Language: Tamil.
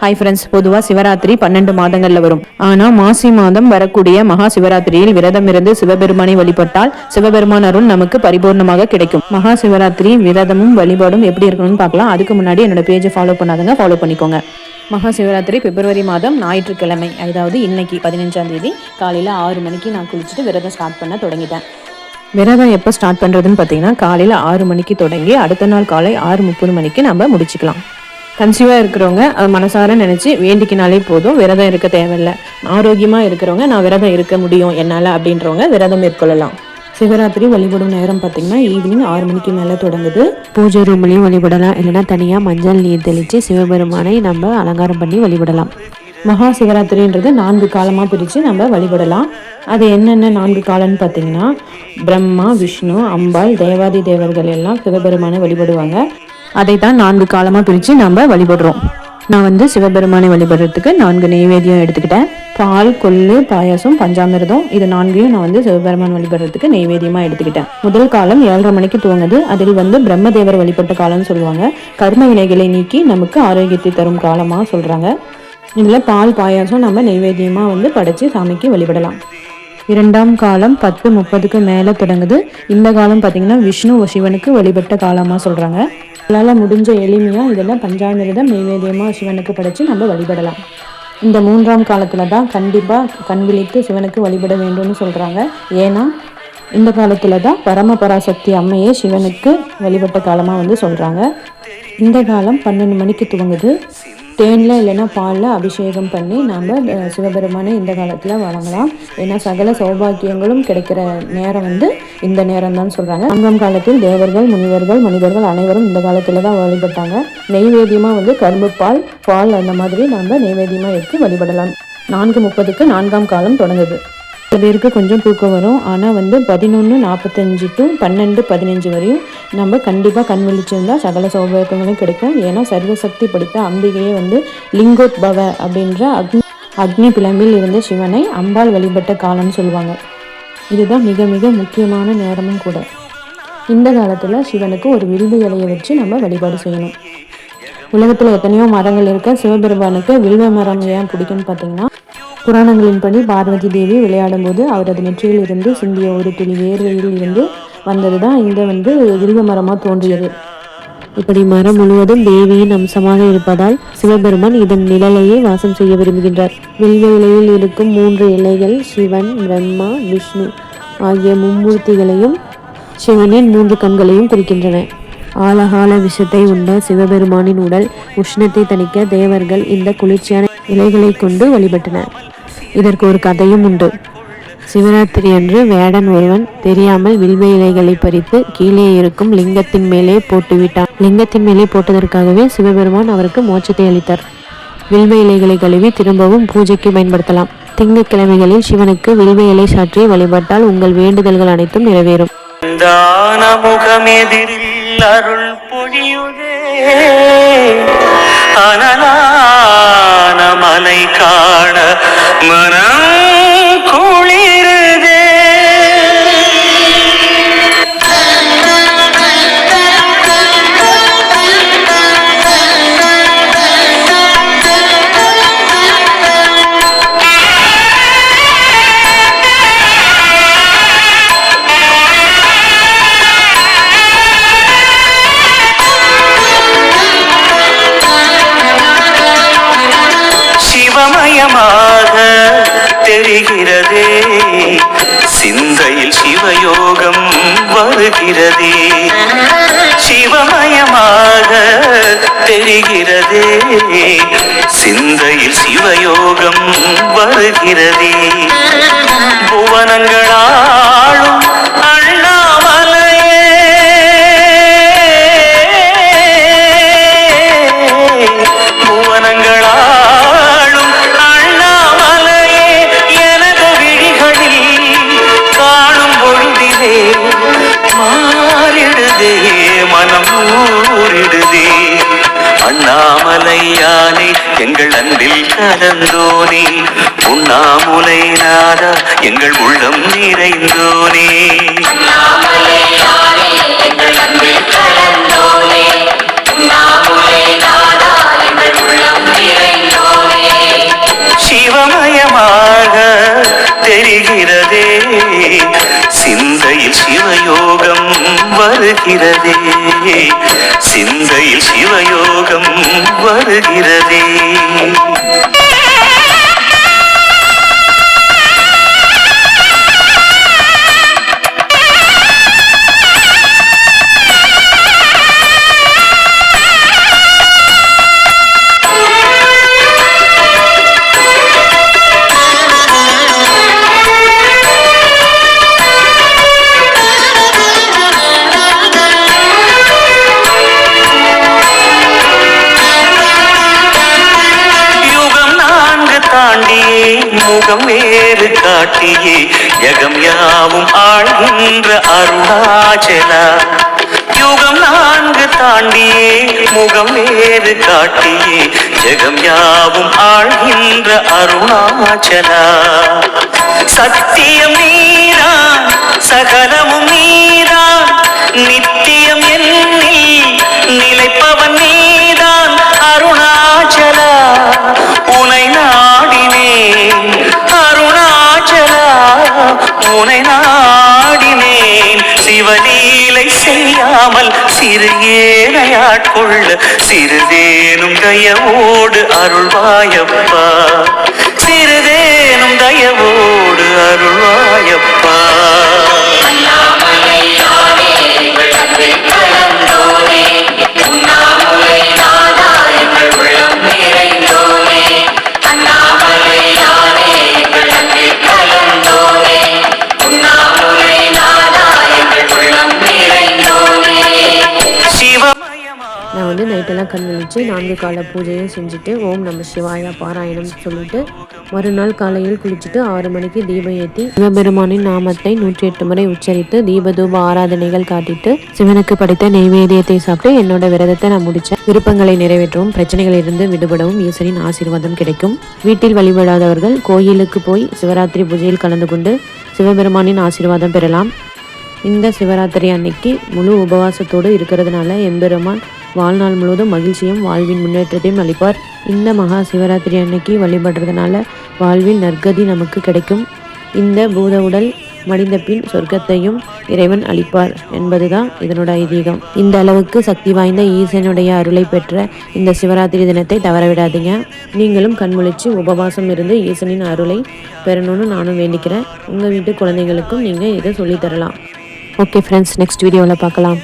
ஹாய் ஃப்ரெண்ட்ஸ், பொதுவாக சிவராத்திரி 12 மாதங்கள்ல வரும். ஆனா மாசி மாதம் வரக்கூடிய மகா சிவராத்திரியில் விரதம் இருந்து சிவபெருமானை வழிபட்டால் சிவபெருமான் அருள் நமக்கு பரிபூர்ணமாக கிடைக்கும். மகா சிவராத்திரி விரதமும் வழிபாடும் எப்படி இருக்கணும்னு பார்க்கலாம். அதுக்கு முன்னாடி என்னோட பேஜை ஃபாலோ பண்ணாதங்க, ஃபாலோ பண்ணிக்கோங்க. மகா சிவராத்திரி பிப்ரவரி மாதம் ஞாயிற்றுக்கிழமை, அதாவது இன்னைக்கு 15ஆம் தேதி காலையில் 6 மணிக்கு நான் குளிச்சுட்டு விரதம் ஸ்டார்ட் பண்ண தொடங்கிட்டேன். விரதம் எப்போ ஸ்டார்ட் பண்ணுறதுன்னு பார்த்தீங்கன்னா, காலையில் 6 மணிக்கு தொடங்கி அடுத்த நாள் காலை 6:30 மணிக்கு நம்ம முடிச்சுக்கலாம். கன்சீவாக இருக்கிறவங்க அது மனசார நினச்சி வேண்டிக்கினாலே போதும், விரதம் இருக்க தேவையில்லை. ஆரோக்கியமாக இருக்கிறவங்க நான் விரதம் இருக்க முடியும் என்னால் அப்படின்றவங்க விரதம் மேற்கொள்ளலாம். சிவராத்திரி வழிபடும் நேரம் பார்த்தீங்கன்னா ஈவினிங் 6 மணிக்கு மேலே தொடங்குது. பூஜை ரூம்லையும் வழிபடலாம், இல்லைனா தனியாக மஞ்சள் நீர் தெளித்து சிவபெருமானை நம்ம அலங்காரம் பண்ணி வழிபடலாம். மகா சிவராத்திரின்றது 4 காலமாக பிரித்து நம்ம வழிபடலாம். அது என்னென்ன 4 காலம்னு பார்த்தீங்கன்னா, பிரம்மா, விஷ்ணு, அம்பாள், தேவாதி தேவர்கள் எல்லாம் சிவபெருமானை வழிபடுவாங்க. அதை தான் 4 காலமாக பிரித்து நம்ம வழிபடுறோம். நான் சிவபெருமானை வழிபடுறதுக்கு 4 நெய்வேத்தியம் எடுத்துக்கிட்டேன். பால், கொள்ளு, பாயாசம், பஞ்சாமிர்தம், இது 4ஐயும் நான் சிவபெருமான் வழிபடுறதுக்கு நெய்வேத்தியமாக எடுத்துக்கிட்டேன். முதல் காலம் 7:30 மணிக்கு துவங்குது. அதில் பிரம்மதேவர் வழிபட்ட காலம்னு சொல்லுவாங்க. கர்ம வினைகளை நீக்கி நமக்கு ஆரோக்கியத்தை தரும் காலமாக சொல்கிறாங்க. இதில் பால், பாயாசம் நம்ம நெய்வேத்தியமாக படைச்சி சாமிக்கு வழிபடலாம். 2ஆம் காலம் 10:30க்கு மேலே தொடங்குது. இந்த காலம் பார்த்திங்கன்னா விஷ்ணு சிவனுக்கு வழிபட்ட காலமாக சொல்கிறாங்க. அதனால் முடிஞ்ச எளிமையாக இதெல்லாம் பஞ்சாமிர்தம் நெய்வேத்தியமாக சிவனுக்கு படைச்சி நம்ம வழிபடலாம். இந்த 3ஆம் காலத்தில் தான் கண்டிப்பாக கண் விழித்து சிவனுக்கு வழிபட வேண்டும்னு சொல்கிறாங்க. ஏன்னா இந்த காலத்தில் தான் பரமபராசக்தி அம்மையே சிவனுக்கு வழிபட்ட காலமாக சொல்கிறாங்க. இந்த காலம் 12 மணிக்கு துவங்குது. தேனில் இல்லைன்னா பாலில் அபிஷேகம் பண்ணி நாம் சிவபெருமானை இந்த காலத்தில் வழங்கலாம். ஏன்னா சகல சௌபாக்கியங்களும் கிடைக்கிற நேரம் இந்த நேரம் தான் சொல்கிறாங்க. 4ஆம் காலத்தில் தேவர்கள், முனிவர்கள், மனிதர்கள் அனைவரும் இந்த காலத்தில் தான் வழிபட்டாங்க. நெய்வேத்தியமாக கரும்பு பால் அந்த மாதிரி நம்ம நெய்வேத்தியமாக எடுத்து வழிபடலாம். 4:30க்கு 4ஆம் காலம் தொடங்குது. சில பேருக்கு கொஞ்சம் தூக்கம் வரும். ஆனால் 11:45 to 12:15 வரையும் நம்ம கண்டிப்பாக கண் விழிச்சிருந்தால் சகல சௌபாக்கியங்களும் கிடைக்கும். ஏன்னா சர்வசக்தி படித்த அம்பிகையே லிங்கோத்பவ அப்படின்ற அக்னி பிளம்பில் இருந்த சிவனை அம்பாள் வழிபட்ட காலம்னு சொல்லுவாங்க. இதுதான் மிக மிக முக்கியமான நேரமும் கூட. இந்த காலத்தில் சிவனுக்கு ஒரு வில்வ இலையை வச்சு நம்ம வழிபாடு செய்யணும். உலகத்தில் எத்தனையோ மரங்கள் இருக்க, சிவபெருமானுக்கு வில்வ மரம் ஏன் பிடிக்கும்னு பார்த்தீங்கன்னா, புராணங்களின்படி பார்வதி தேவி விளையாடும் போது அவரது நெற்றியில் இருந்து சிந்திய ஒரு துளி வேர்வையில் இருந்து வந்தது தான் இந்த வில்வ மரமாக தோன்றியது. இப்படி மரம் முழுவதும் தேவியின் அம்சமாக இருப்பதால் சிவபெருமான் இதன் நிழலையே வாசம் செய்ய விரும்புகின்றார். வில்வ இலையில் இருக்கும் 3 இலைகள் சிவன், பிரம்மா, விஷ்ணு ஆகிய மும்மூர்த்திகளையும் சிவனின் 3 கண்களையும் குறிக்கின்றன. ஆழகால விஷத்தை உண்ட சிவபெருமானின் உடல் உஷ்ணத்தை தணிக்க தேவர்கள் இந்த குளிர்ச்சியான இலைகளை கொண்டு வழிபட்டனர். இதற்கு ஒரு கதையும் உண்டு. சிவராத்திரி அன்று வேடன் ஒருவன் தெரியாமல் வில்வ இலைகளை பறித்து கீழே இருக்கும் லிங்கத்தின் மேலே போட்டுவிட்டான். லிங்கத்தின் மேலே போட்டதற்காகவே சிவபெருமான் அவருக்கு மோட்சத்தை அளித்தார். வில்வ இலைகளை கழுவி திரும்பவும் பூஜைக்கு பயன்படுத்தலாம். திங்கட்கிழமைகளில் சிவனுக்கு வில்வ இலை சாற்றி வழிபட்டால் உங்கள் வேண்டுதல்கள் அனைத்தும் நிறைவேறும். அருள் பொழியுதே அனலான மலை காண மனம் குளிருதே. தெரிகிறதே சிந்தையில் சிவயோகம் வருகிறதே. சிவமயமாக தெரிகிறதே சிந்தையில் சிவயோகம் வருகிறதே. புவனங்களாளும் அண்ணாமலையே புவனங்களாளும் அண்ணாமலையே எனது விழிகளில் காணும் பொழுதிலே மாறிடுதே மனம் ஊரிடுதே. அண்ணாமலையானே எங்கள் அன்பில் கலந்தோனே, உண்ணாமுலை நாதா எங்கள் உள்ளம் நிறைந்தோனே. உண்ணாமுலை நாதா எங்கள் உள்ளம் நிறைந்தோனே. வருகிறதே, சிந்தையில் சிவயோகம் வருகிறதே. முகம் வேறு காட்டியே யகம் யாவும் ஆழ்கின்ற அருணாச்சலா. யுகம் 4 தாண்டியே முகம் வேறு காட்டியே ஜெகம் யாவும் ஆழ்கின்ற அருணாச்சலா. சத்தியம் நீதான் சகலமும் நீதான், நித்தியம் என்னில் நிலைப்பவன் நீதான் அருணாச்சலா. உனை நாடினேன் அருணாச்சலா, உனை நாடினேன். சிவலீலை செய்யாமல் சிறு ஏனையாட்கொள்ள சிறிதேனும் தயவோடு அருள்வாயப்பா, சிறிதேனும் தயவோடு அருள்வாயப்பா. நான் வந்து நைட்டெல்லாம் கண் விழிச்சு 4 கால பூஜையும் செஞ்சுட்டு ஓம் நம சிவாயா பாராயணம் சொல்லிட்டு மறுநாள் காலையில் குளிச்சுட்டு 6 மணிக்கு தீபம் ஏற்றி சிவபெருமானின் நாமத்தை 108 முறை உச்சரித்து தீபதூப ஆராதனைகள் காட்டிட்டு சிவனுக்கு படைத்த நெய்வேத்தியத்தை சாப்பிட்டு என்னோட விரதத்தை நான் முடிச்சேன். விருப்பங்களை நிறைவேற்றவும் பிரச்சனைகளிலிருந்து விடுபடவும் ஈஸ்வரின் ஆசீர்வாதம் கிடைக்கும். வீட்டில் வழிபடாதவர்கள் கோயிலுக்கு போய் சிவராத்திரி பூஜையில் கலந்து கொண்டு சிவபெருமானின் ஆசீர்வாதம் பெறலாம். இந்த சிவராத்திரி அன்னைக்கு முழு உபவாசத்தோடு இருக்கிறதுனால எம்பெருமான் வாழ்நாள் முழுவதும் மகிழ்ச்சியும் வாழ்வின் முன்னேற்றத்தையும் அளிப்பார். இந்த மகா சிவராத்திரி அன்னைக்கு வழிபடுறதுனால வாழ்வில் நற்கதி நமக்கு கிடைக்கும். இந்த பூத உடல் மடிந்த பின் சொர்க்கத்தையும் இறைவன் அளிப்பார் என்பதுதான் இதனோட ஐதீகம். இந்த அளவுக்கு சக்தி வாய்ந்த ஈசனுடைய அருளை பெற்ற இந்த சிவராத்திரி தினத்தை தவறவிடாதீங்க. நீங்களும் கண்முழிச்சு உபவாசம் இருந்து ஈசனின் அருளை பெறணும்னு நானும் வேண்டிக்கிறேன். உங்கள் வீட்டு குழந்தைங்களுக்கும் நீங்கள் இதை சொல்லித்தரலாம். ஓகே ஃப்ரெண்ட்ஸ், நெக்ஸ்ட் வீடியோவில் பார்க்கலாம்.